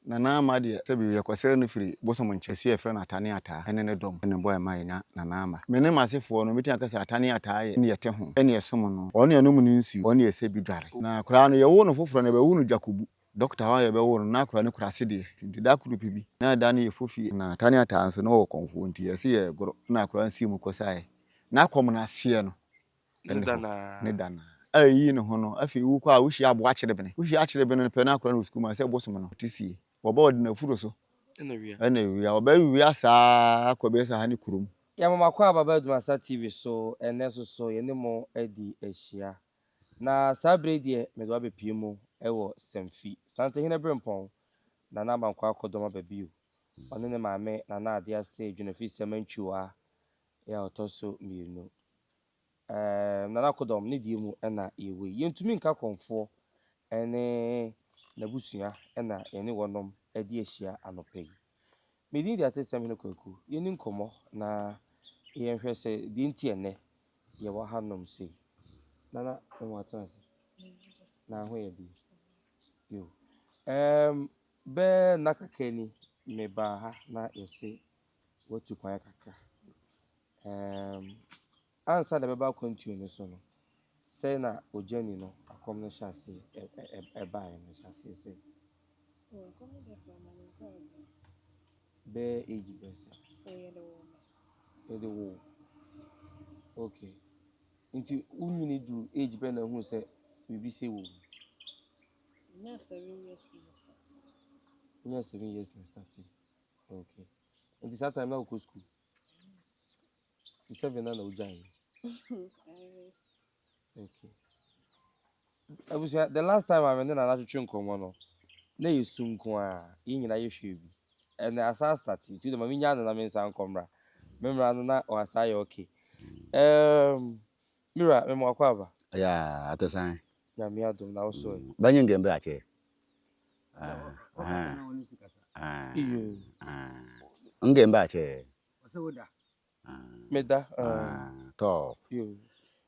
Nana ama de sebi yakwasere no firi bosom nchesu efre na atane ata ene ne dom ene boy mai na nana ama me ne masefo no meti akasa atane ata ye ne yete ho ene yesom no one ye no mu nsi one ye sebi dware na kura no ye wo no foforo ne be wo no jakubu doctor wa ye be wo no na kura ne kura sede nti da kuru pibi na da ne ye fofi na atane ata nso no wo konfo nti ye se ye goro na kura nsi mu kosae na kom na se no ne dana ayi ne ho no afi wu kwa wo hia abo a chede bene wo hia chede bene no pe na kura no school ma se bosom no tisi oba odina furo so ena wi oba wi asa akobe sa hani kurum ya mama kwa baba Adumasa TV so ene so ye ne mo edi ehia na sabre de me do abepie mu ewo semfi sante hina brempon na na bankwa akodoma babio one ne maame na na ade ase dwunafi semantwiwa ya otoso mienu na na kodom ne die mu na yewe yentumi nka konfo ene na busua na ene wonom edi ehia anopai medin dia tesem hino kwaku yeni nkomo na yenhwe se di nti ene ye wa hanom se nana enwa chance na ho ye bi yo be nakakani me ba ha na yese watu kwan kakra ansa da be ba continue no so no say na ojani no akom no chance ba ye no chance se be age besa the wo okay nti unwini du age be na hu se bibi se wo na 7 years yeah 7 years na starting okay and this time now go school the 7 na ujai okay abusia the last time I went na twetwe nkomo no na yesum ko a yinyina yehwe bi and asa start to the maminya na mensa nkomra memra no na o asa ye okay mira memo akwaba ya atasan na mi adom na so banyin gembe ache iyo ngembe ache osewoda meda to yo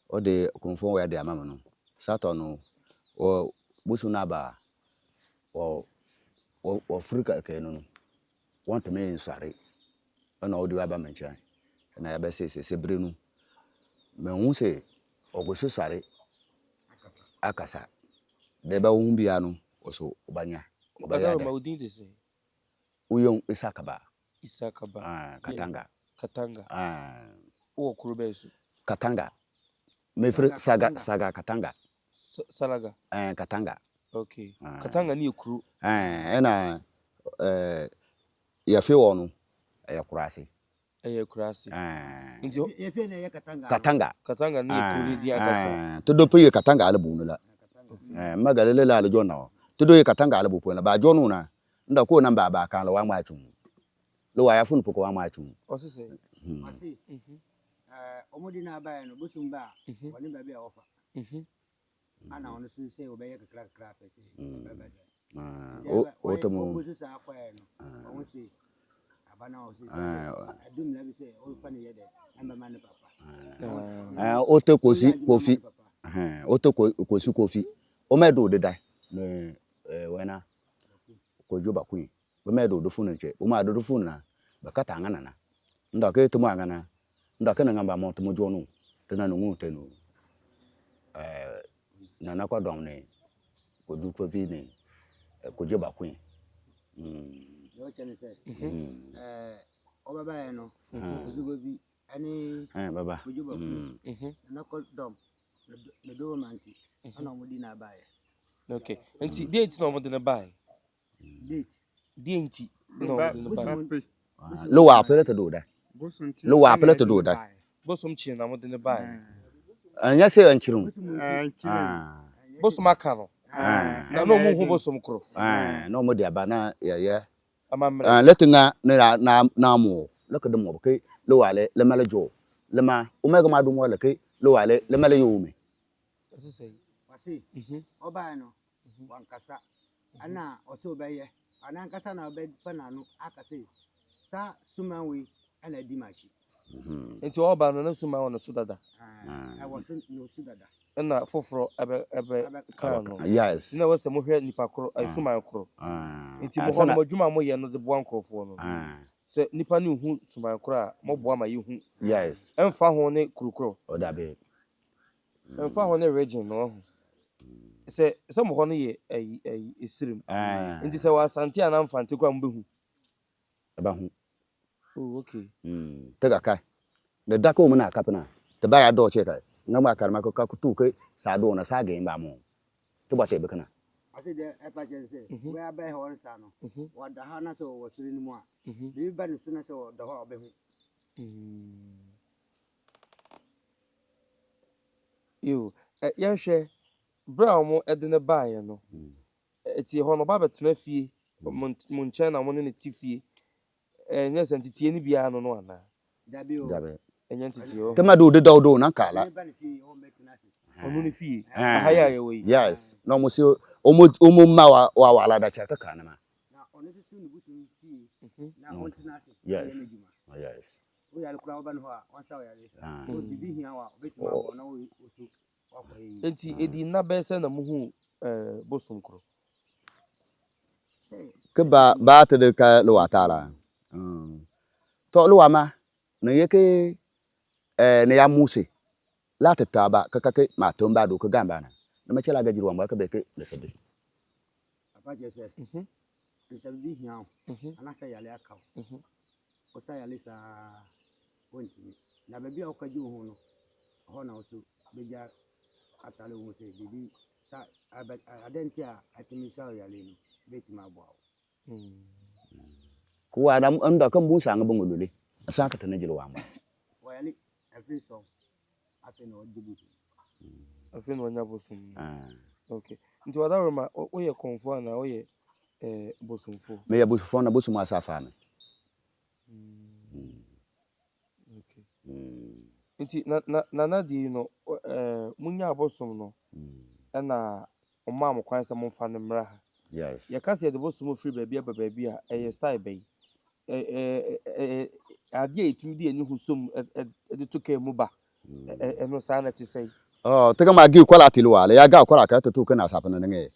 ode konfo we de amama no saturn o busu na ba o afrika ke no want me nsare na odi wa ba mencha na ya be se brenu me hu se ogoso sare akasa de ba hu bia no oso obanya ada ma udin de se uyon isakaba katanga katanga o kurubesu katanga mefre saga katanga salaga katanga okay katanga ni ekuru ena ya fe wonu ya kurase nti efe na ye katanga ni ekuru di akasa to do pe katanga albu no la magalele la jona to do katanga albu po na ba jonu na nda ko na ba kan lo wa ma tun lo wa ya fun poko wa ma tun osise omodi na ba no busumba woni ba bia ofa ana ono su se obeye kakra pese o to mo busu sa kwa no won se abana o se adum la bi se o fa ne yede amba man papa o to kosi kofi o to kosi kofi o medo de dai ne wena ko juba kuin o medo do funu nche o ma do funu na ba kata ngana na nda ke to ma ngana nda ke na ngamba mo to mo jonu to na no te no na na kwa dom ne ko du ko vi ne ko juba kuin yo chene se o baba e no ozugo bi ani baba ko juba kuin na ko dom le do manti ana omodi na ba ye okay nti date na omodi na bai date no omodi na bai lo wa pele to da lo wa pele to da bosom chi na omodi na bai anya se anchiru bosom aka no na no mu hu bosom kro na omodi aba na ya amamre letinga na mo lekede mo ke lo wale le male jo le ma o mega ma du mo le ke lo wale le male yo me osise wasi oba no wankasa ana oso beye ana nkasa na obe pana no akase sa sumanwe ana di machi nti oba no na suma wono so dada I was no su dada na foforo ebe kan no Yes. na wose mo hwe nipa koro suman koro nti mo ho no madwuma mo ye no de boa nkrofo no se nipa ne hu suman koro a mo boa ma ye hu yes emfa ho ne kurukuro o da be emfa ho ne region no se mo ho no ye esirim nti se wa asante ana mfante kwa mbehu aba hu oh okay te ga kai da da ko muna kapna te ba ya do che kai ngama karma ko ka tu ke sa do na sa ga ba mo te ba te be kana ase de epa jense we abe ho nsa no wada ha na so wo siri ni mu a bi ba ni so na so do ho obehu yo yehwe bra mo ede ne baaye no eti ho no ba betena fie mo nchen na mo ne ti fie nya sentitie ni bia no no ana da bi o da be enya ntiti o te ma do de do na kala ba ni fi ho metina se onu ni fie ahaya ye we yes no mo se o mo ma wa ala da cha ka kana ma na onu su ni busu fi na on tina se yes ye juma yes o ya kura o ba no ha on sa o ya le o di bi hia wa o betima bo na o su wa ko yi enti edi na be se na mo hu bosom kro ke ba te de ka lo atala to lo ama na ye ke ne ya musi la ta taba ka ke ma to mba do ka gamba na na ma chela ga jiru wa ka be ke le sabe apa je se nta bi hia o ana sa ya le aka o sa ya le sa o nti na be bi o ka ji ho no ho na o su be ja atale o se bi sa adenti a atimi sa ya le no betima bo ko wa da anda kan bu sa nga bangolole sa ka ta na jiru wa ma wayali every song ate no dibu afi no nya bosom okay nti wada roma o ye konfo na o ye bosomfo me ya bu fo na bu su ma sa fa me okay nti na di no munya abosom no na oma mo kwan se mo fa no mra ha yes ye ka se de bosom free baby a style bay ade etumi di eni husom de to ka mu ba no sa na ti sei oh te ga ma gi kwala tilwa le ya ga kwala ka to ka na sa pa na nge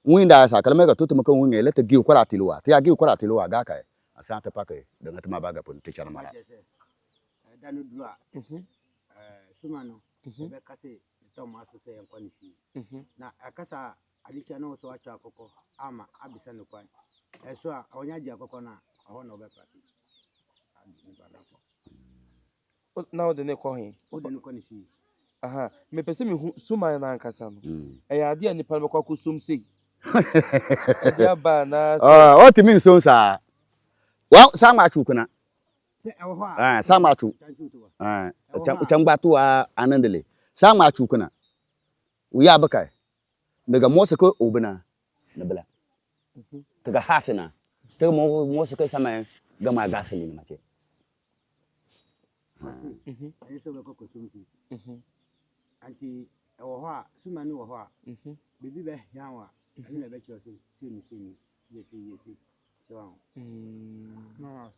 winda sa kala me ga to ka winge le te gi kwala tilwa te ya gi kwala tilwa ga ka asa ta pa ka de ngata ma ba ga pon te chana mala danu dua suma no be kase to ma so se yankwa ni fi na akasa adicha no so acha akoko ama abisa no kwan eso a onya ji akoko na ho na obe pati na o de ne ko hin o de no kwa ni fi aha me pese me hu suma na ankasa no ya ade a nipa no kwa kusum sei e dia ba na o ti min so sa wa sa ma chu kuna se e ho a sa ma chu gba to anandele sa ma chu kuna u ya baka daga mosa ko obina na bala daga hasina daga mosa ko sama ga ma gasali ne make ayi so be ko kusum ti anti e ho a suma ni ho a bibi be hia wa ani na be cho se ni yesi so no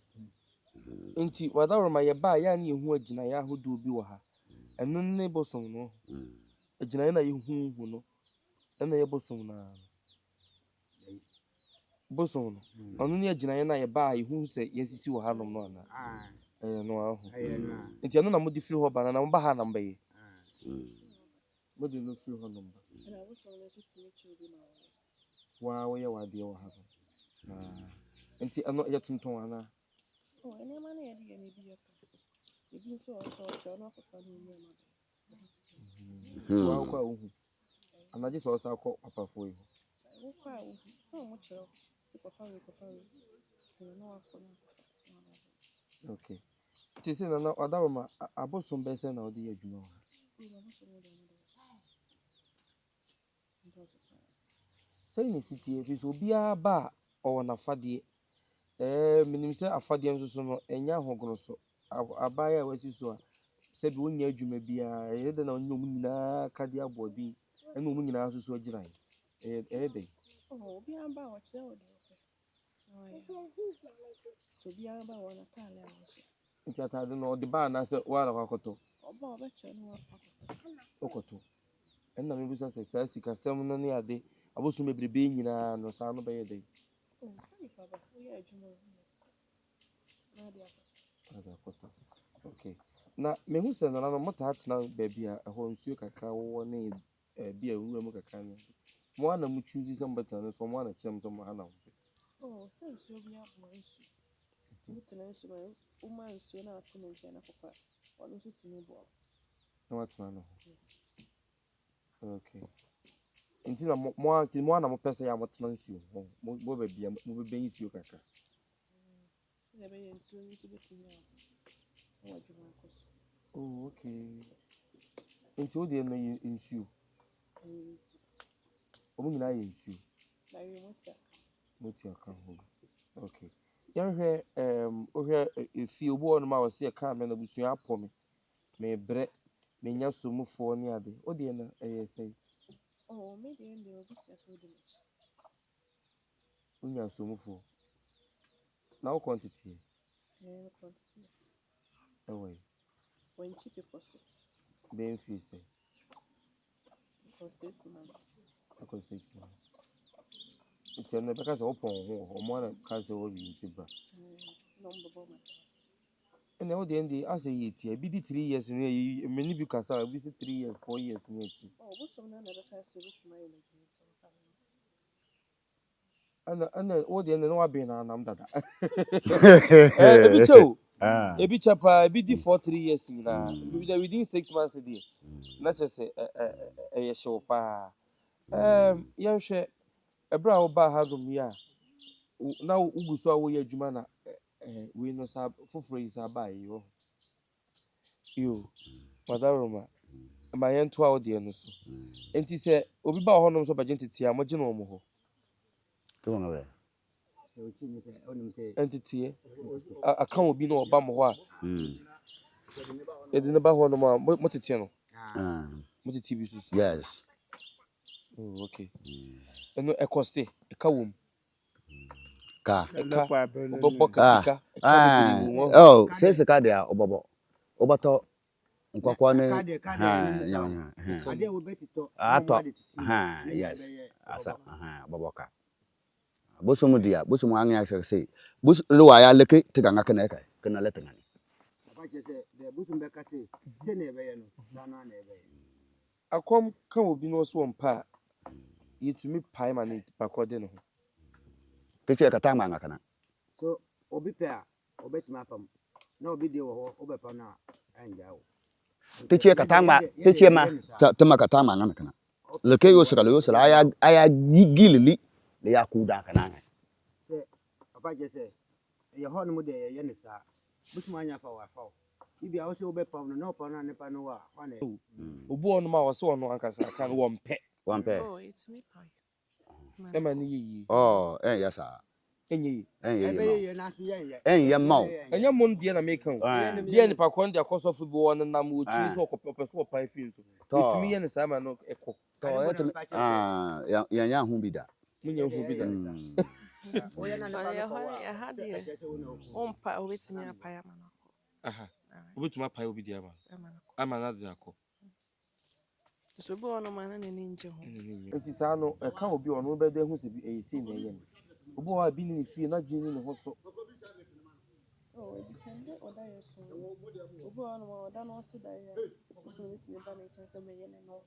nti wada roma ye ba ya na ehu agina ya hodo bi wo ha eno ne bosom no agina na ye hu no na ye bosom na bosom no onu ne agina ye na ye ba ye hu se yesisi wo ha no no na no ahu nti eno na mo di free ho ba na mo ba ha na mbaye mo di no free ho no ba na bosom no so timi chibi na wa wo ye wa de wo ha nti eno ye tonton ana oh ene ma na ye di ene bi yaka ebi so so no papa ni ni ma wa kwa uhu anaje so sa kwa papa fo yi wo kwa uhu so mo chero si papa we si no wa ko na okay ti se na odawo ma abosom be se na odi adwuma ho sai ni sitie fi so bia ba o na fade minim se afade nso so no enya hogono so abaya wasi so a se bi wonya adwuma bia de na onyo mu nyina kade abo bi ena mu nyina so so agiran de oh bia ba wo chero wo de so bia ba wo na kale a wo se ntiata de no de ba na se wa na kwakoto oba oba chero no wa okoto ɛnna mebisa sɛ saa sikasɛm no ne ade abosom bebrebe nyinaa no saa no bɛyɛ dɛn Oh, sorry, Papa. We are Juma. Now the ade akɔta okay na mehu sɛ nana no motaa tena baabi a ɛhɔ nsuo kakra wowɔ ne bi a nwura mu kakra no mo ana mo choose sɛ mobɛtena no so mo ana kyerɛ m sɛ mo ha na mopɛ oh, since you be up my issue. Mutination, woman, so you're not to mention a papa. Or no to me, Bob. na watena no ho okay nti na mo ana mopɛ sɛ yɛ a motena nsuo ho mo baabi a mobɛbɛ nsuo kakra There be in two to get to me. Oh, Juma, oh okay nti wo deɛ no yɛ nsuo ɔmo nyinaa yɛ nsuo by remote. moti aka ho okay yɛnhwɛ wohwɛ efie obi wɔ no ma wɔse ɛka me na busua apɔ me mebrɛ menya somufoɔ ne ade wo deɛ no ɛyɛ sɛ Oh, maybe in the Obusia for the match. wonya somufoɔ na wo quantity I can't see. ɛwɔ yi When cheap people so, bɛn fie sɛ for 6 months. ɛkɔ 6 months nti ɛno ɛbɛka sɛ wopɔn ho wɔ hɔ ɔmo ana ka sɛ wɔwe nti bra Number bomb. ɛnna wo deɛ ndi asɛ yɛ tia bi di 3 years ne yɛ mani bi kasa a bi sɛ 3 years 4 years ne akyi Oh, what's some never has to look to my image. ɛnna wo deɛ no na wabɛn na anam dada ebi kyɛ o ebi kyɛ paa ebi di 4 3 years nyinaa ebi da within 6 months deɛ na kyerɛ sɛ ɛyɛ hyew paa yɛnhwɛ ɛberɛ a wobaa hanom yi a na wogu so a woyɛ adwuma na wei no saa foforɔ yi saa baa yi wɔ yo madaroma ma yɛntoa wo deɛ no so enti sɛ obi baa hɔnom so bɛgye ntete a mogye no wɔ mo hɔ ke wɔn bɛ sɛ ɔtumi sɛ ɔnim sɛ ɛnteteɛ aka obi na ɔba mo hɔ a yɛde ne ba hɔnom a motete no motete bi susu yes oh okay ɛno ɛkɔste ɛka wɔ mu ka ɛka wobɛbɔ kasika ɛka bebree wɔ mu oh sɛ sika deɛ a ɔbɔbɔ wobɛtɔ nkɔkɔɔ ne nyama adeɛ wɔbɛtotɔ atɔ yes asa bɔbɔ ka bosom dia bosom anga sɛ bos lo wa ya leke tiganga kana ka kana le tengani papa kyerɛ sɛ deɛ bosom bɛka sɛ sɛ na ɛbɛyɛ no saa no a na ɛbɛyɛ akɔm ka obi no so wɔ mpa a yɛtumi pae ma ne nipa kɔde ne ho teche ka tama nga kana so obi pɛ a ɔbɛtumi apam na obi deɛ wɔ hɔ ɔbɛpa no a ɛngya wo teche ka tama teche ma tama ka tama nga kana leke yo sala aya gilili le ya ku da kana sɛ papa kyerɛ sɛ ɛyɛ hɔ nom deɛ yɛyɛ ne saa bosom anya fa wafa wo ibi a wo sɛ wobɛpam no na ɔpa no a nipa no wɔ a wane obi wɔ nom a wɔsɛ ɔno ankasa ka no wɔmpɛ wampe Oh, it's me pie. ɛma ne yɛ yie oh yesa ɛnyɛ yie ɛbɛyɛ yɛ na so yɛnyɛ ɛnyɛ ma wo ɛnyɛ mo no deɛ na meka o deɛ nipa kɔ no de akɔsɔfo bi wɔ no nam wɔkyiri sɛ ɔpɛ sɛ ɔpae fie nso yɛtumi yɛ ne saa ma no ɛkɔ to etumi yanya hu bi da monyɛ hu bi da woyɛ na nipa no fa wo a I had ɛkyɛ the sɛ wo na ɔhu one part with me a pie man. aha wobɛtumi apae obi de ama no ade akɔ So be on man and ninja. nti saa no ɛka obi ɔno wobɛda hu sɛ ɛyɛ sei na ɛyɛ no obi wɔ a bi ne ne fie na dwene ne ho so Oh, it depends on that. So, Obu on one, that was to die. So, it's me by chance of me and all.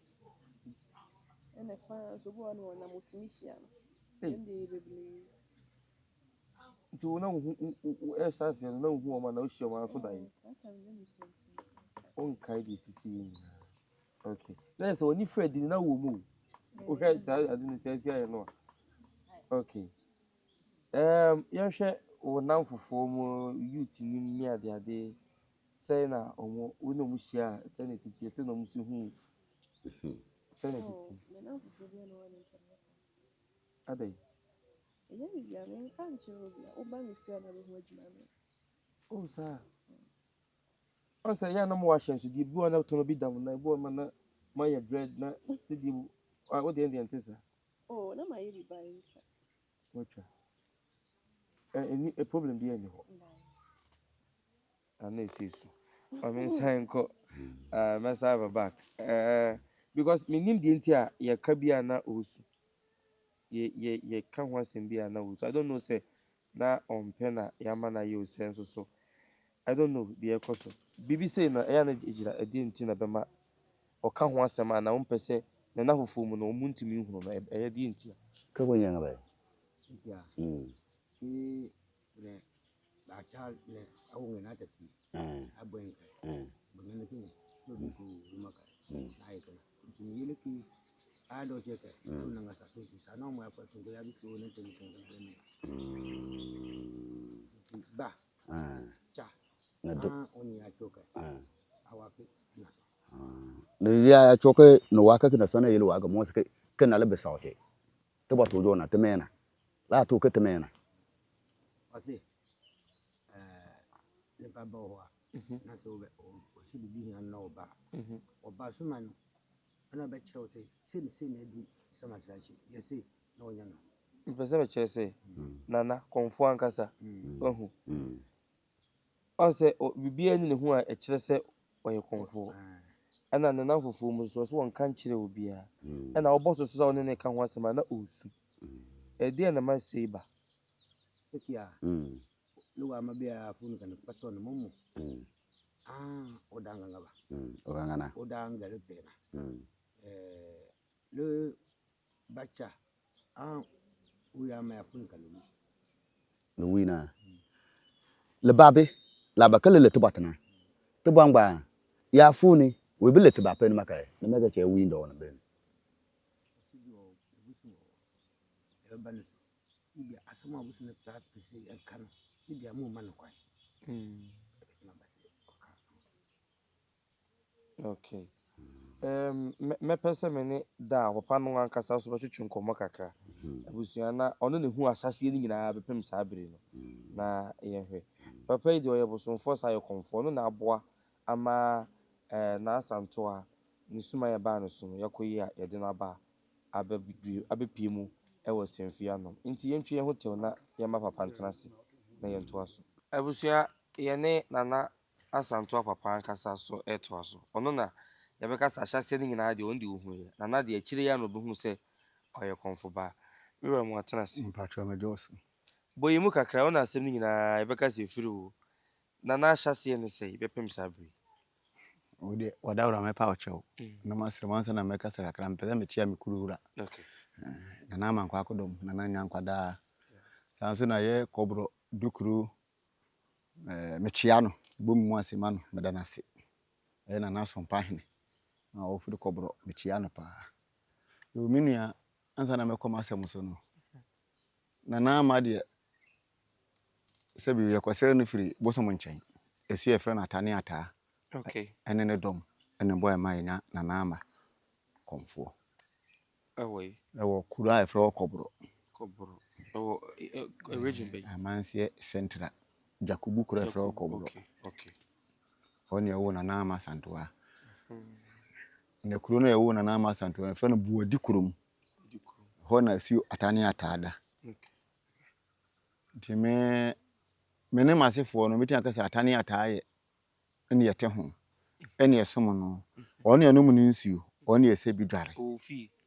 And the fire, so go on one, I'm optimistic. Then they baby. nti wo na wohu ɛhyɛ aseɛ no na wohu ɔma na wohyia ɔma so da yi Sometimes then you say, wonkae deɛ ɛsisi yɛ nyinaa okay na yɛ sɛ ɔni fred ni na wɔ mu o wohwɛ saa ade no sɛ asi ayɛ no a okay yɛhwɛ wo nam fofoɔ mu youth ni mu ne adeade sɛ na ɔmo wo na ɔmo hyia a sɛ na ɛsiteɛ sɛ na ɔmo so hu sɛ na oh, ɛsiteɛ the number of people no one in adai ɛyɛ biribi a menka nkyerɛ obi a woba me fie a na bɛhu adwuma no oh saa ɔsɛ yɛ na mo wahyɛ nsodeɛ bi wɔ na tɔn bi da mo na ebi wɔ ma na moayɛ dread na sidi wode ɛdeɛ nte saa oh na mayɛ bi ba yi twa watwa ɛni problem bi ɛni hɔ ana ɛsɛ su ɔme nsan nkɔ mɛsa aba back because menim deɛ nti a yɛka bi a na ɔsu yɛka ho asɛm bi a na ɔsu I don't know sɛ na ɔmpɛ na yɛama no ayɛ ɔsɛ nso so I don't know deɛ ɛkɔ so biribi sei na ɛyɛ na gyina ɛdeɛ nti na bɛma ɔka ho asɛm a na wompɛ sɛ na na foforɔ mu no ɔmu ntumi nhunu no ɛyɛ deɛ nti a Kako nyanga ba. Yeah. Mm. Ne ba cha ne awu na ta fi. Abon ka. Bangana kini. So bi ku maka. Na yi kana. Ni yele ki a do je ka. Na nga sa to ki sa no mo ya fa to ya bi ko ne tin kan ne. Ba. Cha. Na do. Oni ya choka. Awapi na. Ne ya choke no waka kana sona yele waga mo sake kana le besawte. To ba to jona te mena. La to ke te mena. Ati le ba bo wa. Na so be o si bi han na oba. Oba so man ana be chew say se na di sama chachi. Yesi na onya na. mpɛ sɛ bɛkyerɛ sɛ nana kɔmfo ankasa wahu ɔnsɛ biribiara ni ne ho a ɛkyerɛ sɛ ɔyɛ kɔmfo ɛna nana foforɔ mu nso ɔsɛ wɔnka nkyerɛ obiara ɛna ɔbɔ so so sɛ ɔne ne ka ho asɛm a na ɔresu ɛdeɛ na ma sɛ ba Sekia. Luwa mabia funu kan pato na mumu. Odanga ngaba. Ogangana. Odanga le pena. Le bacha. Uya ma funu kan lu. No wina. Le babe la bakale le tubatana. To bangba ya funi we bi le tubape ni makae. Na mega che window na ben. Sidio busu. Ebanu. Ibia asoma busu na ta pese ekano. Ibia mu man kwai. okay mɛpɛ sɛ me ne da a papa no ankasa so bɛtwetwe nkɔmmɔ kakra abusua na ɔno ne hu ahyɛseɛ no nyinaa bɛpem saa bere no na yɛhwɛ papa yi deɛ ɔyɛ bosomfoɔ saa yɛ kɔmfoɔ no na aboa ama n'asanto a ne suma yɛbaa no so no yɛkɔyi a yɛde no aba abɛpie mu ɛwɔ sɛmfie anom nti yɛntwe yɛn ho tew na yɛma papa ntena ase na yɛntoa so abusua yɛne nana asanto a papa ankasa so ɛtoa so ɔno na yɛbɛka sɛ ahyɛseɛ no nyinaa deɛ ɔno deɛ ɔhuiɛ nana deɛ akyire yi a na ɔbɛhu sɛ ɔyɛ kɔmfo baa mewura mu atena ase mpatwa medwoso bɔyi mu kakra wo na asɛm no nyinaa yɛbɛka sɛ ɛfiri wo nana ahyɛseɛ ne sɛ yɛbɛpem saa bere wode wadawra mɛpa ɔkyɛw na masrɛ mansa na mɛkasa kakra mpɛ sɛ mekyia me kuruwura okay nana ama nkɔ akɔdɔm nana nya nkwadaa saa nso na yɛ kɔborɔ dukuru mekyia no bom mu asɛma no meda no ase ɛyɛ nana asɔmpa hene na ɔfiri kɔborɔ mekyia no paa me nua ansa na mɛkɔ m'asɛm so no nana ama deɛ sɛbi yɛkɔsɛ no firi bosom nkyɛn ɛsu yɛfrɛ no atane ataa okay ɛne ne dɔm ɛne bɔ ɛma yɛnya nana ama kɔmfoɔ ɛwɔ kuro a yɛfrɛ wɔ kɔborɔ region bɛyi amanseɛ central jakubu kuro a yɛfrɛ wɔ kɔborɔ hɔ ne ɛwɔ nana ama santoa na kuro no ɛwɔ nana ama santoa yɛfrɛ no buwadi kurom hɔ na su atane ataa da nti me ne masefoɔ no metia ka sɛ atane ataa yɛ ɛne yɛte ho ɛne yɛsom no ɔne yɛnom no nsuo ɔne yɛsɛ bi dware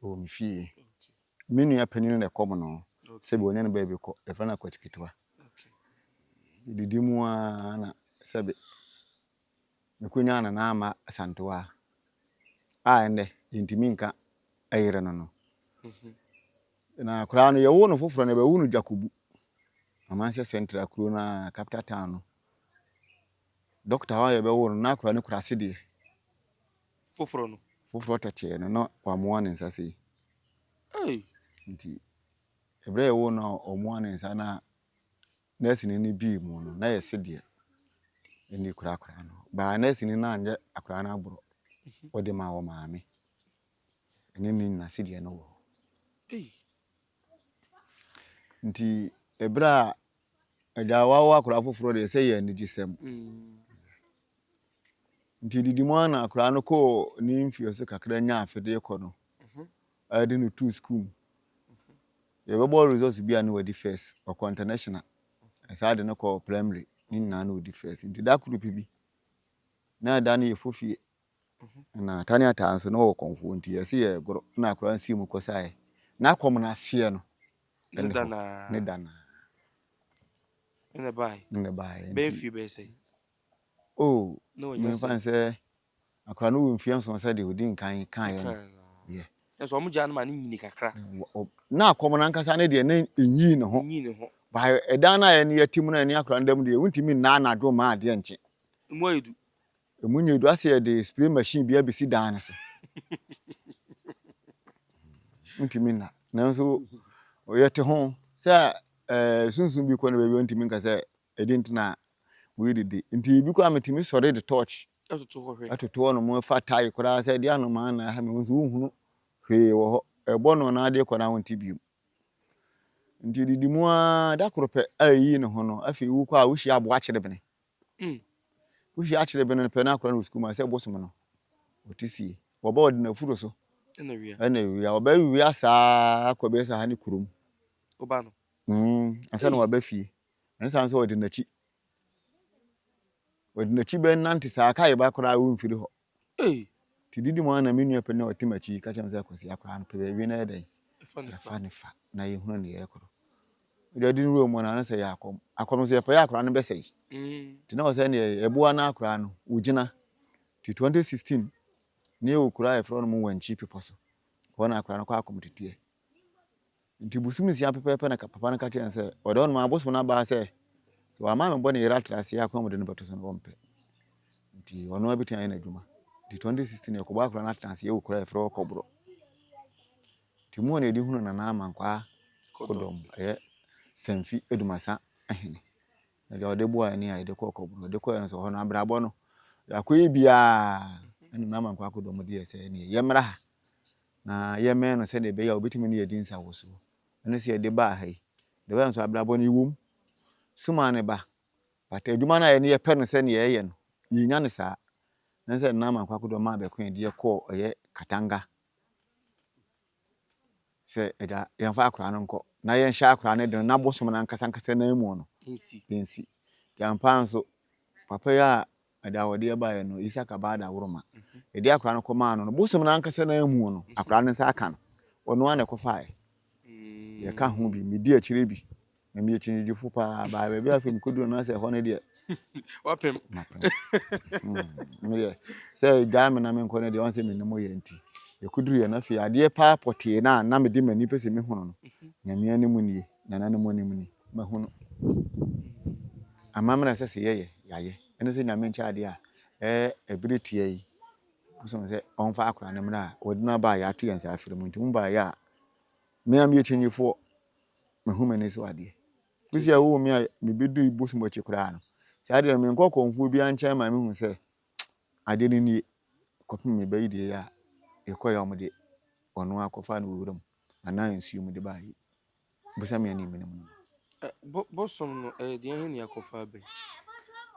ɔwɔ me fie me nua panin na ɛkɔm no sɛbi ɔnyɛ no baabi kɔ ɛfrɛ no akwatiketewa didi mu a na sɛbi mekɔnya nana ama santoa a ɛndɛ yɛntimi nka ɛyere no no na koraa no yɛwo no foforɔ no yɛbɛwo no Jakubu amanseɛ central kuro na capital town no doctor hɔ a yɛbɛwo no na koraa no kura ase deɛ foforɔ tɛkyɛɛ no na wamoa ne nsa sei nti ɛberɛ yɛwo no ɔmoa ne nsa na nurse ni bii mu no na yɛse deɛ ɛni koraa no baa nurse ni na anyɛ akoraa no aborɔ ɔde ma wɔ maame ɛne ne nyina se deɛ no wɔ nti ɛberɛ a agya wawo akoraa foforɔ deɛ sɛ yɛ anigyesɛm nti didi mu ana akoraa no kɔɔ ne mfie so kakra nya afedeɛ kɔ no ade no to school yɛbɛbɔ results bi a ne wadi first ɔkɔ international ɛsaa de no kɔ primary ne nyinaa na ɔdi first nti da koro pɛ bi na ɛda no yɛfɔ fie na tani ata nso na wo konfo nti yesi ye goro na akora nsi mu kosae na akom na se no Ne dana. ne dana Ne bai. ne bae Ben nti fi be say. oh No me nya say. fan se akora no wo mfia nso se de odi nkan kan ye no ye Eso omo gya no ma ne nyini kakra. na akom na nkasa ne de na enyi ne ho Nyini ne ho. ba edan na ye ne yatim na ne akora ndam de wuntimi na na do ma ade nche Mo edu. emunye do ase ye de spray machine bia besi dan so wuntimi na nanso oyete ho se sunsun bi ko na bebi wuntimi nka se edintina we didi nti bi ko ametimi sore de torch Eso to ho hwe. atoto no mo fa tai kura se dia no ma na ha me nso hunu hwe wo ho ebo no na ade ko na wonti bi nti didi mu a da krope ayi ne ho no afi wu ko a wo hia abo a kire bene wo hia kire bene pe na akora no school ma se bosom no otisi wo ba odi na furo so Na wi. na wi a oba wi asa akobe sa ha ne kurum Oba no. asa no wa ba fie nsa nso odi na chi ben nante sa kai ba kora wo mfiri ho ti didi mo na menu pe na otimachi ka chem se akosi akora no pe bi na eden fa ne fa na ye hunu ne ye koro de di nro mo na se ya akom se pe ya akora no be sei ti na o se ne eboa na akora no ugina ti 2016 ne okura e fro no mo wanchi pipo so wona akora no kwa akom titie nti busumi sia pepe na papa na ka chem se odo no ma boso na ba se so ama me bo ne yira trase ya akom de no beto so no bompe nti ono abitan na adwuma di 2016 yakoba akora na trans ye okura efro kobro ti mu na edi hunu na na amankwa kodom semfi edumasa ehene na de ode bo ani ai de kobro de ko enso ho na brabo no yakoyi bia enu na amankwa kodom de ese ne yemra ha na yeme no se de be ya obetimi ne yedi nsa wo so ene se de ba ha yi de ba enso abrabo no iwum suma ne ba bata adwuma na ye ne ye pe no se ne ye no yinya ne sa na se na amankwa kodom ma be ko de ko katanga se eda yemfa akora no nko na yen hya akora no de na bosom na nkasa na mu no ensi yampa nso papa ya ada wode ba ye no isaka bada woroma edi akora no koma no bosom na nkasa na mu no akora no nsa aka no ono ane ko fae ye ka ho bi medi akire bi na me chinji fupa ba be afem kodu na se ho ne de Wapem. me se game na me nko ne de on se me nimo ye nti ekuduru ye na fi ade pa pote na me de mani pese me hono no nyame animu nie na nanom animu ni ma hono amamra se ye yaye ene se nyame ncha ade a ebritie yi so se on fa akora ne mra odina ba ya tu yansa afire mu nti mu ba ya me am ye chinyifo me hu mani so ade kusi a wo me a me bedu ibosu mo chikura no se ade me nko konfu bi ancha ma me hu se ade ni ni kopim me bayi de ya ekoya omde ono akofa no wuram ana nsuo mu de ba yi busa me ani minimum Bosom no de he ne akofa be.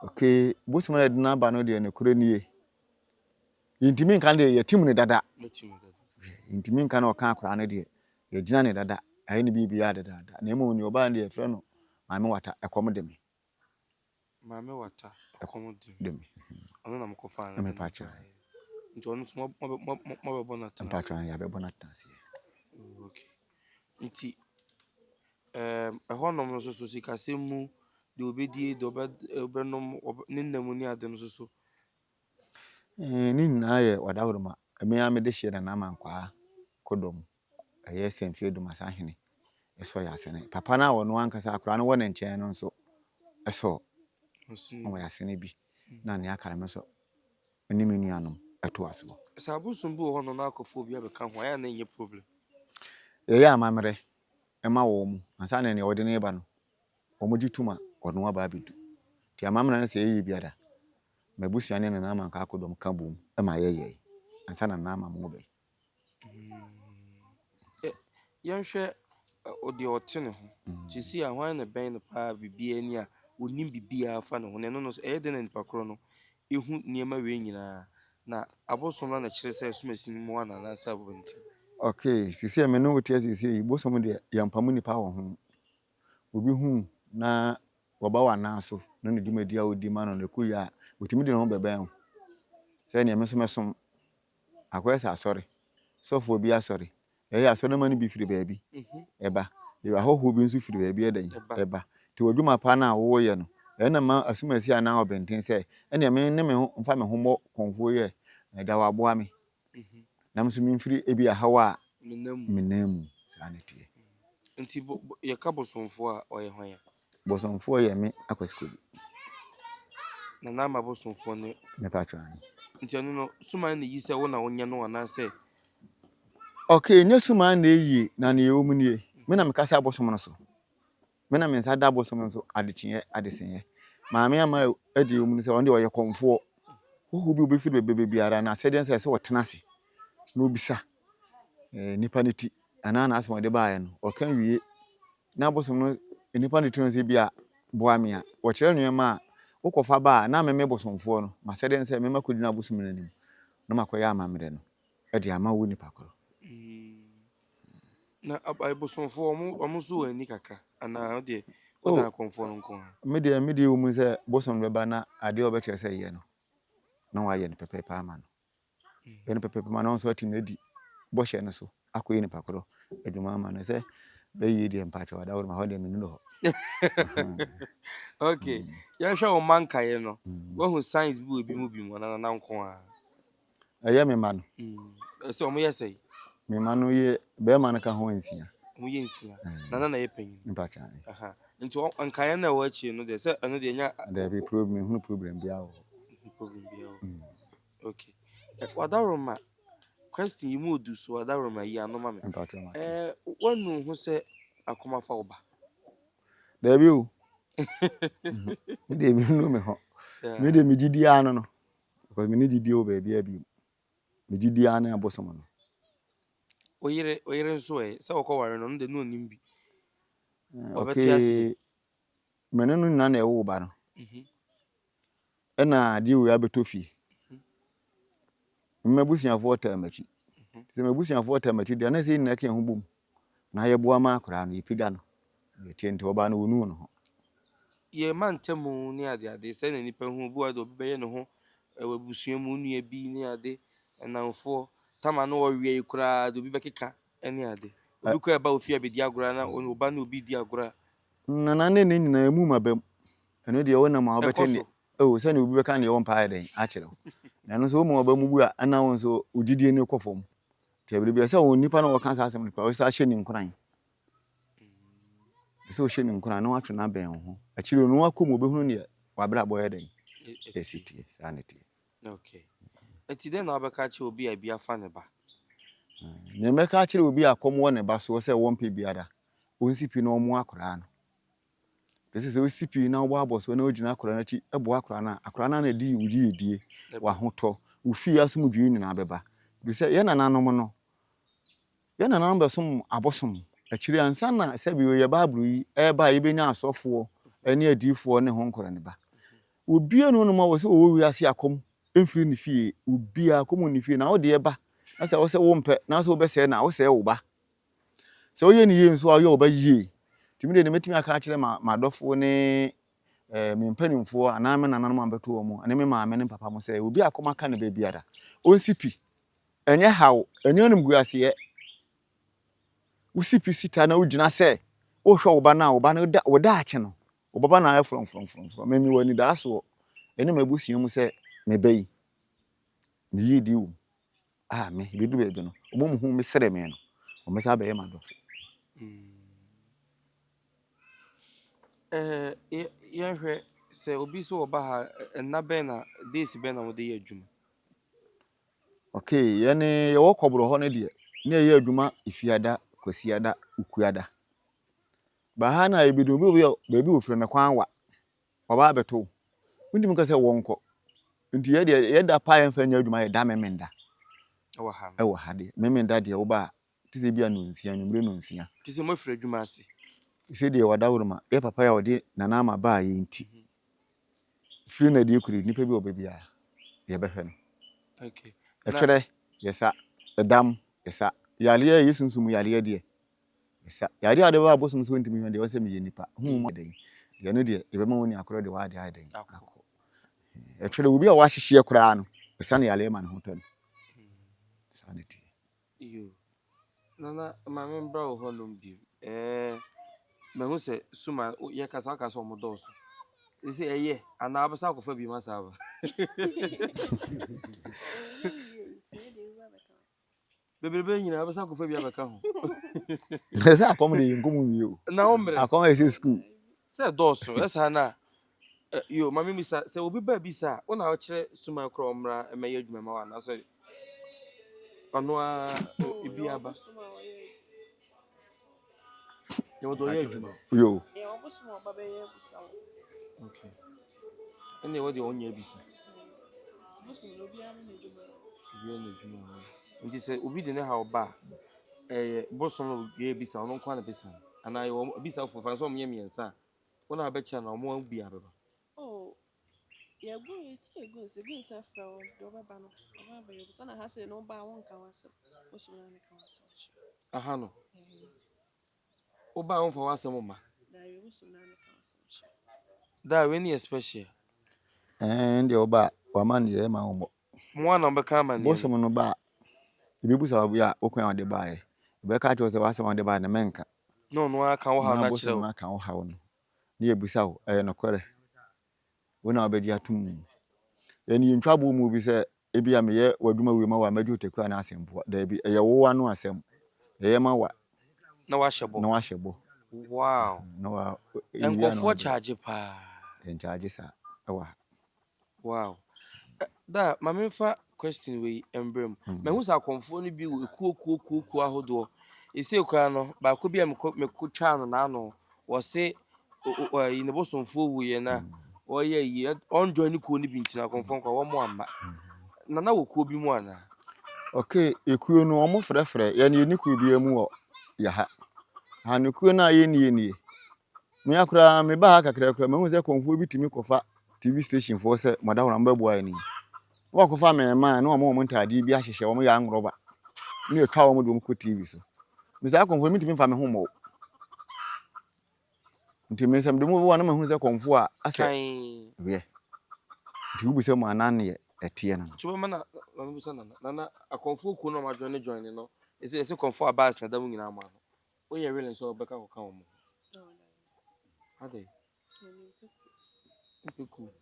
okay bosom na de na ba no de ne kure nie intimi nkan de yatim ne dada intimi nkan o kan akora no de ya gina ne dada ayi ne bibi ya dada na emu ni oba ne efre no maame wata ekom de me Maame wata ekom de me ono na mkofa na me pacha nti ono so mo be bona tana. pacha ya be bona tansi Okay. Nti ehonom no so sikasem mu de obedie de obenom ne nam ni ade no so. ni na ye wadawruma me ya me de hye na mankwa kodom semfie duma sa hene eso ya sene papa na wono ankasa akora no wona nchen no nso eso o ya sene bi na ne akara me so ani me nuanom eto aso Sabusum bu ho no na akofo obi abeka ho ya na enye problem. ya amamre ema wo mu ansa na ne wode ne ba no omoji tuma wono aba abedu ti amamre na se yi biada mabusua ne na amanka akodom ka bom ema ye ansa na ama mo be Yenhwe odi otene ho chisi a hwan na ben no pa bibia ni a onim bibia fa ne ho ne no so de na nipa kro no ehu niema we nyina na abosom na kire se sumasin mu ana na sa abonti. okay sisi me no wotia sisi bosom de yampamu nipa wo ho obi hu na woba wa na so no ne dwumadi a odi ma no ne kuya otimi de no bebe ho se ne mesom akwesa asɔre sɔfo bi asɔre ɛyɛ asɔre ma no bi firi baabi ɛba yɛ ahɔho bi nso firi baabi ɛdan ɛba te odwuma pa na wo yɛ no ɛna ma asumasi ana obenten sɛ ɛna me ne me ho mfa me ho mɔ konfo yɛ ɛda waboa me nam so me mfiri ebi ahawa menam saa ne tie nti yɛ ka bosomfo a ɔyɛ hwan ya bosomfo yɛ me akɔsiko bi na na ma bosomfo ne me patron nti ɔno no suma ne yi sɛ wo na wonya no ana sɛ okay nye suma na eyi na ne yɛ mu nie me na me kasa bosom no so me na me nsa da bosom no so adekye adesenye maame ama adi mu sɛ ɔno de ɔyɛ konfo wo bi obefiri bebe biara na sɛ den sɛ wɔtena ase na obisa nipa ne ti ana na asɛm ɔde baayɛ no ɔka wie na bosom no nipa ne ti no sɛ bia boa me a wɔkyerɛ nneɛma a wokɔfa ba na me bosomfo no ma sɛ den sɛ me makodi na bosom no anim na makɔyɛ amammerɛ no ɛde ama wo nipa koro na bosomfo ɔmo so wɔ ani kakra ana ɔde ɔda konfo no nko ha me de wo mu sɛ bosom bɛba na ade a ɔbɛkyerɛ sɛ yɛ no na wayɛ no pɛpɛpɛ ama no yɛ no pɛpɛpɛ ma no nso atim na di bɔhyɛ no so akɔyɛ nipa koro adwuma ama no sɛ bɛyɛ deɛ mpakyɛ wada wo ma hɔ deɛ me no hɔ okay yɛhwɛ wo mankaeɛ no wahu science bi wɔ bi mu na nko a ɛyɛ me ma no sɛ ɔmo yɛ sɛ me ma no yɛ bɛrima no ka ho nsia ɔmo yɛ nsia na yɛ panyin mpakyɛ nti nkaeɛ no a ɛwɔ akyire no deɛ sɛ ɛno deɛ nya da bi problem hu problem bi awo okay wadaroma question yi mu odu so wadaroma yi anoma me wanu ho sɛ akoma fa oba da bi o me de mi no me ho me de me didi ano no because me ni didi o ba bi abi me didi ano abosom no oyire nso sɛ wokɔware no de no onim bi okay me no na na ɛwo ba no ɛna de wo ya beto fie mmabusuafo tamachi sɛ mmabusuafo tamachi de na sɛ nyina ka ho bom na yɛ boa ma akora no yɛpiga no yɛtie nti ɔba no wonu no ho yɛ mantemu ne ade sɛ na nipa hu bi wa de obi bɛyɛ ne ho ɛwɔ busua mu nua bi ne ade ɛnamfo tama no wɔwie kura de obi bɛkeka ɛne ade obi kɔ ɛba ofia bɛdi agora na ɔba no obi di agora na ne nyina mu mabam ɛno deɛ wonam a wobɛtɛ ne sɛ ne obi bɛka ne yɛwɔ mpaeɛ den akyerɛ wo na no so wo ma ɔba mu bu a ana wo nso ogidie ne kɔ fam nti abiri bia sɛ wo nipa no wɔka saa asɛm no pa wo sɛ ahyɛ ne nkoran sɛ wo hyɛ ne nkoran na watwe na bɛn ho akyire no wakɔ mu obɛhunu ne wabra bɔyɛ den ɛsitie saa ne tie okay enti den na wabɛka kyerɛ obi a bi afa ne ba ne mɛka kyerɛ obi a kɔm wɔ ne ba so sɛ wɔmpɛ biara ɔnsi pi na ɔmo akora no sɛ osi pi na ɔbɔ abɔ so na ogyina akora no akyi ɛbɔ akora no na di wudi yedie wahotɔ wofi asum dwi nyina bɛba bi sɛ yɛ nananom no yɛ nananom bɛsom abosom akyire ansa na sɛ bi yɛ baabulu yi ɛba yɛbɛnya asɔfoɔ ɛne adiifoɔ ne ho nkora ne ba obia no no ma wɔ sɛ ɔwɔ wiase akɔm ɛmfiri ne fie obia akɔm ne fie na wo de ɛba na sɛ wo sɛ wo mpɛ na sɛ wobɛsɛ na wo sɛ wo ba sɛ woyɛ ne yie nso a woyɛ wo ba yie timi de metimi aka kyerɛ ma dɔfo ne me mpanimfoɔ anaa me nananom ambɛto wɔ mu ane me maame ne papa mo sɛ obi akɔm aka ne ba biara ɔnsi pi ɛnyɛ haw ɛnyɛ nim guaseɛ wosi pi sita na wogyina sɛ wohwɛ wo ba na wo ba no wo da akye no wo baba na ayɛ frɔmfrɔmfrɔm me wani da so ɛne mabusua mu sɛ me bayi me yi di wo me bedu baabi no ɔmo mu hu me sere me no ɔmo sa bɛyɛ ma dɔfo yɛhwɛ sɛ obi so wɔ ba ha ɛna bɛn na days bɛn na wɔde yɛ adwuma okay yɛne yɛwɔ kɔboro hɔ no deɛ ne yɛ adwuma ifiada kwasiada ukuada ba ha na ebido obi baabi ofre ne kwan wa ɔba abɛto ndim ka sɛ wɔnkɔ nti yɛda pa yɛmfa nya adwuma yɛda memenda ɛwɔ ha deɛ memenda deɛ wo ba ti sɛ bia no nsia nwumre no nsia ti sɛ mo frɛ adwuma ase sɛ deɛ wada woroma yɛ papa yɛ ɔde nana ama ba yɛ nti firi na deɛ kuri nipa bi wɔ baabi a yɛbɛhwɛ no okay ɛtwerɛ yɛsa ɛdam yɛsa yaleɛ yɛsunsum yaleɛ deɛ yɛsa yaleɛ a de ba abosom so ntimi hwɛ deɛ wɔsɛ meyɛ nipa hu mu den deɛ no deɛ yɛbɛma wɔn ni akɔrɔ deɛ wɔade aden akɔ ɛtwerɛ obi a wɔahyehyɛ koraa no ɛsa ne yaleɛ ma ne ho tɔ no sanity. You. Nana, my member of Honum Beam. Me who say, Suma, Yakasaka, some doors. They say, a year, and I was out of Fabi Masaba. Baby, I was out of Fabi Abacam. Sɛ akɔm de yɛnkɔm wie o. Na hombre, Akɔm a ɛsɛ school. say dosso, as Hana. Yo, my missa, say, will be baby, sir. On our chair, Suma Cromra, and my age, mamma, and I said, Anoa, Ibiaba. You will do your juma. Yo. Okay. And they were the only ABC. Nti sɛ obi de ne ha ɔba bosom no yɛ bisa ɔno nkwa na bisa anaa yɛ bisa fofa nso ɔmo yɛ mmiɛnsa a wɔn a bɛkyɛ na ɔmo bi abɛba. Oh, yeah, go. It's a good. It's a good self from the other banner. Over son has said no buy one can was. What's your name? Aha no ɔba wɔn fa wɔasɛm ma That you was none da we ne special Ɛn deɛ ɔba wama ne yɛ ma wɔn. mo ana ɔbɛka ama ne Bosom no ba. Ebibusa obi a okwan ɔde baeɛ. Ɛbɛka kyerɛ sɛ wasɛm ɔde baeɛ na mɛnka. na ɔno aka wo ha na kyerɛ Bosom wo no aka wo ha no. Ne yɛbusa wo ɛyɛ nɔkɔrɛ. Wo na ɔbɛgye atum. Yɛne yɛntwa bo mu bi sɛ ebi a meyɛ wadwuma wie ma wa mɛgye otekua na asɛmpoa. Daabi ɛyɛ wo ano asɛm. Ɛyɛ ma wa na wahyɛ bɔ na wahyɛ bɔ. wow Na wa nkɔfoɔ charge pa charge sa ɛwɔ ha. wow da ma memfa question we embrem mahu sɛ akɔmfoɔ no bi wɔ ekuo ahodoɔ esi ekura no baako bi a meko twa no n'ano wɔse ne bosomfoɔ wuye na ɔyɛ yi ɔnjoin ne kuo no bi ntina akɔmfoɔ nkɔ wɔn mo amma na wɔ kuo bi mu ana Okay, ekuo no ɔmo frɛfrɛ yɛne yɛni kuo bi mu wɔ yɛ ha. Ha ne kuo na yɛnie. Me akura me ba ha kakra mahu sɛ kɔmfoɔ bi timi kɔfa TV station foɔ sɛ madawora mbɛboa ani. Wa kɔfa me ma na ɔmo ntade bi ahyehyɛ ɔmo yɛ angroba. Ne yɛtwa ɔmo de ɔmo kɔ TV so. Me sɛ kɔmfoɔ mi timi fa me ho mɔ. Nti me sɛ me de mo wa na mahu sɛ kɔmfoɔ a asɛ kan wɛ. Nti wo sɛ mo anan ne ɛteɛ no. tuba mana ma me bisa na akɔmfoɔ kuo no ma join no ese kɔmfoɔ abas na damu nyina ma no o yɛ real nso ɔbɛka kɔ ka wɔn ade Cool.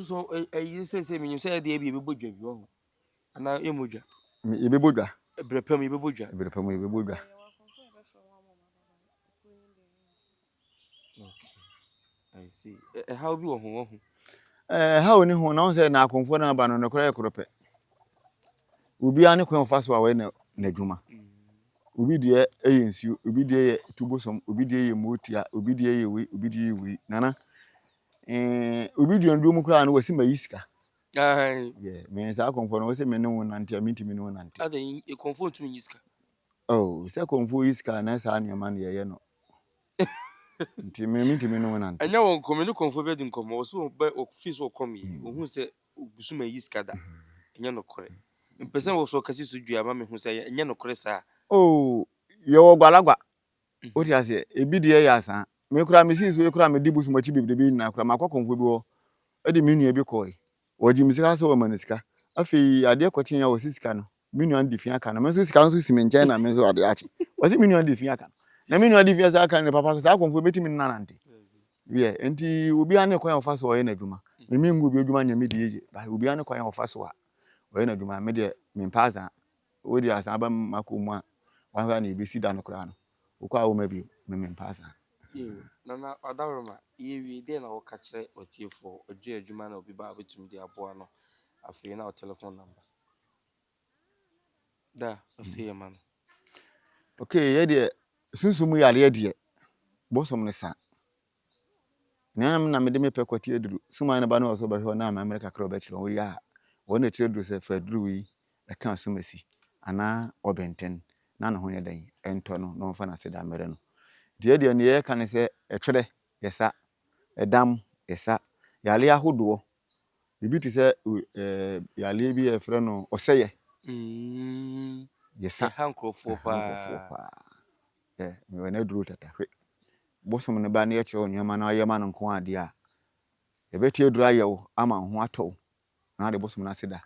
So you say me you say the baby bodwa bi ho. Ana emodwa. Me yebebodwa. Ebrepam yebebodwa. Ebrepam yebebodwa. I see. How bi wo ho. How oni ho na on say na akonfo na aba no ne kora ekrope. Obi ane kwan fa so a we na adwuma. Obi de eyensu, obi de ye tubosom, obi de ye motia, obi de ye we, obi de ye we. Nana obi de ndwo mu kra na wasi mayisika. Ai. Yeah, me say akonfo no wasi me ne won nante, amintimi ne won nante. Ada e konfo ntumi yisika. Oh, say konfo yisika na sa anyama na ye no. Nti me mintimi ne won nante. Anya won komi ne konfo be di nkomo, so be office wo komi. Ohun se busuma yisika da. Enya no kore. Mpese wo so kasi so dua ma me hu se enya no kore sa. Oh, yo gwalagwa. Oti ase ebi de ye asan. Me kura me sinso kura me dibu sumachi bibde bi na kura makokonfo bi wo. E de me nua bi koi. Oji misika so wo manisika. Afi ade kwakyen ya wo sisika no. Me nua ndi fia aka na me so sika so sime nchen na me so ade achi. Wasi me nua ndi fia aka. Na me nua ndi fia aka ne papa sa konfo betimi nanante. Yeah, enti obi ane kwan ofa so o ye na adwuma. Me ngu bi adwuma nya me de ye. Ba obi ane kwan ofa so a o ye na adwuma me de me mpaza. Odi asan ba makomu a wan ga na ebesi da no kra no. Ukwa wo ma bi me mpaza. Nana adaroma yewi de na wo ka kire otiefo odwe adwuma na obi ba betumi de aboa no afei na o telephone number da o say man Okay, ye de sunsumu yale ye de bosom ne sa na me de me pekoti eduru suma na ba na so ba hwe na America kra ba kire wo ya wo na kire duru se fa duru wi e kan sumasi ana obenten na no ho ne dan ento no no fa na se da mere no de ne ye kan se etwere yesa edam yesa yale ahodo bibi ti se yale bi e frɛ no oseye yesa hankrofo pa me wana duru tata hwe bosom ne ba na ye kire onyama na ayema no nko ade a ye betie duru ayewo ama ho atɔ na de bosom na seda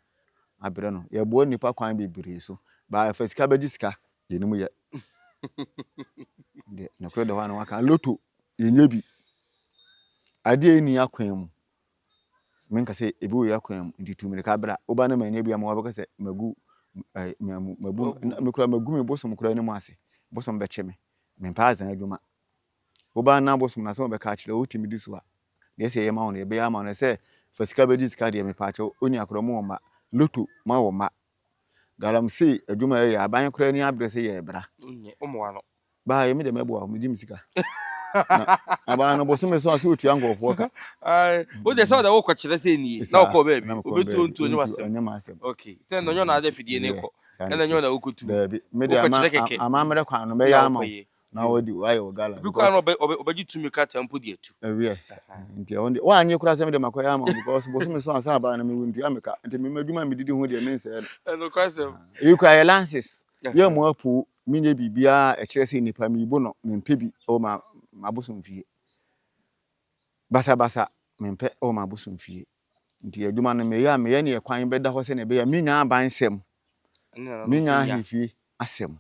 abrɛ no ye bo nipa kwan bibire so ba fa sika be sika ye nimu ye de na kro de ho an waka loto ye nya bi ade ni akwan mu menka se ebi wo yakwan mu ndi tu mirika bra oba na manya bi am wo beka se magu magu me bosom kura ni mu ase bosom be cheme me pa azan adwuma oba na bosom na so be ka kire otimi di so a de se ye ma won ye be ya ma won se fa sika be di sika de me pa che oni akro mu ma loto ma wo ma galamsey adwuma ye aban kura ni abre se ye bra Unye umwano. ba ye me de mebo me di misika na aba no bosom so ase otua ngofo ka Ai, wo je saw da wo kwakire se ni na wo baby. Obetu ontu onye wasem. onye masem Okay. Say no nyo na ade fidie ne ko. Na nyo na okutu. Dabi me de Wo ama kwakire keke. amamre kwan no be ya ama na wodi waye wo gala Bi kwa no obeji tumi ka tempo die tu. yes nti onde wa anye kura se me de makoya ama because bosom so asa aba na me wundu ameka nti me madwuma me didi ho de me nse No kwasem. e kwa ye lances ye mo apu minye bibia e kire se nipa mi bo no me mpebi o ma mabosom fie basa me mpe o ma bosom fie nti adwuma no me ya me ye ne kwan be da ho se ne be ya minya abansem minya ahifie asem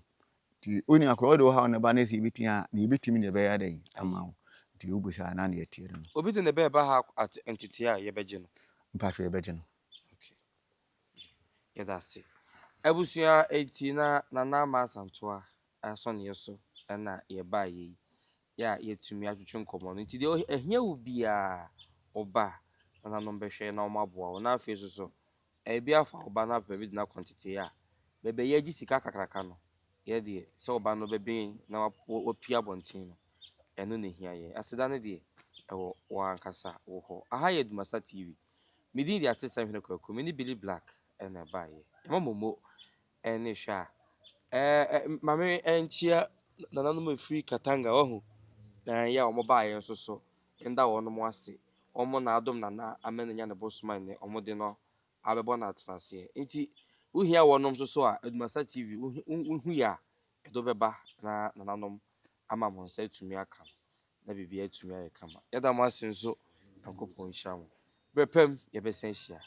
ti oni akro de wo ha ne ba na si bitia na ibitimi ne be ya den ama wo ti ubusa na ne yetiere no Obi de ne be ba ha at entity a ye beje no. mpatwe ye beje no Okay. Yeah, that's it. Ebusua eti na ma santoa aso ne yeso na ye ba ye ya yetumi atwetwe nkomo no nti de ehia wo bia oba na no behwe na omaboa wo na afi so ebi afa oba na pa bi na quantity a bebe ye gi sika kakraka no ye de se oba no bebe na opia bontin no eno ne hia ye aseda ne de ewo wa ankasa wo ho aha ye Dumasa TV midi di ate san hwene kwaku mini Billy Black na ba ye momo ene hwa mame enchia nananom free Katanga ohu na ya omo ba ye nso so nda wono mo ase omo na adom na amenenya ne bosman ne omo de no abebo na atrase nti uhia wonom so so a Dumasa TV uhu ya edo beba na nananom ama mo nsa atumi aka na bibia atumi aye kama yada mo ase nso akopon hia mo brepem ye besen hia